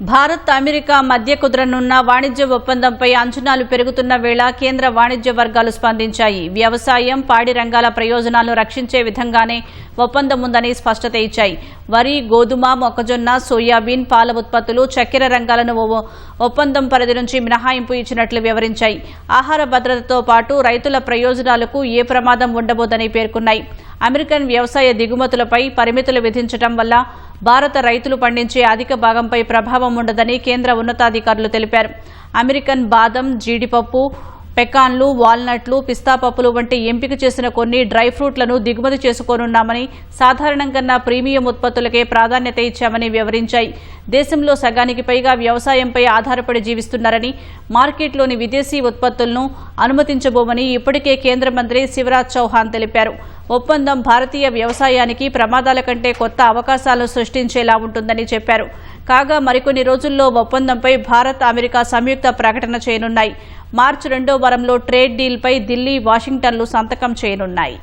Bharat America మధ్య కుదరనున్న వాణిజ్య ఒప్పందంపై అంచనాలు పెరుగుతున్న వేళ కేంద్ర వాణిజ్య వర్గాలు స్పందించాయి. వ్యవసాయం, పాడి రంగాల ప్రయోజనాలను రక్షించే విధంగానే ఒప్పందం ఉందని స్పష్టత ఇచ్చాయి. వరి, గోధుమ, మొక్కజొన్న, సోయాబీన్, పాల ఉత్పత్తులు, చక్కెర రంగాలను ఒప్పందం పరిధి నుంచి మినహాయింపు ఇచ్చినట్లు వివరించాయి. ఆహార భద్రతతో పాటు రైతుల ప్రయోజనాలకు ఏ ప్రమాదం ఉండబోదని పేర్కొన్నాయి. అమెరికన్ వ్యవసాయ దిగుమతులపై పరిమితులు విధించడం వల్ల భారత రైతులు పండించే అధిక భాగంపై ప్రభావం ఉండదని కేంద్ర ఉన్నతాధికారులు తెలిపారు. అమెరికన్ బాదం, జీడిపప్పు, పెకాన్లు, వాల్నట్లు, పిస్తా పప్పులు వంటి ఎంపిక చేసిన కొన్ని డ్రై ఫ్రూట్లను దిగుమతి చేసుకోనున్నామని, సాధారణం కన్నా ప్రీమియం ఉత్పత్తులకే ప్రాధాన్యత ఇచ్చామని వివరించాయి. దేశంలో సగానికి పైగా వ్యవసాయంపై ఆధారపడి జీవిస్తున్నారని, మార్కెట్లోని విదేశీ ఉత్పత్తులను అనుమతించబోమని ఇప్పటికే కేంద్ర మంత్రి శివరాజ్ చౌహాన్ తెలిపారు. ఒప్పందం భారతీయ వ్యవసాయానికి ప్రమాదాల కంటే కొత్త అవకాశాలను సృష్టించేలా ఉంటుందని చెప్పారు. కాగా మరికొన్ని రోజుల్లో ఒప్పందంపై భారత్, అమెరికా సంయుక్త ప్రకటన చేయనున్నాయి. మార్చి 2వ వారంలో ట్రేడ్ డీల్పై ఢిల్లీ, వాషింగ్టన్లు సంతకం చేయనున్నాయి.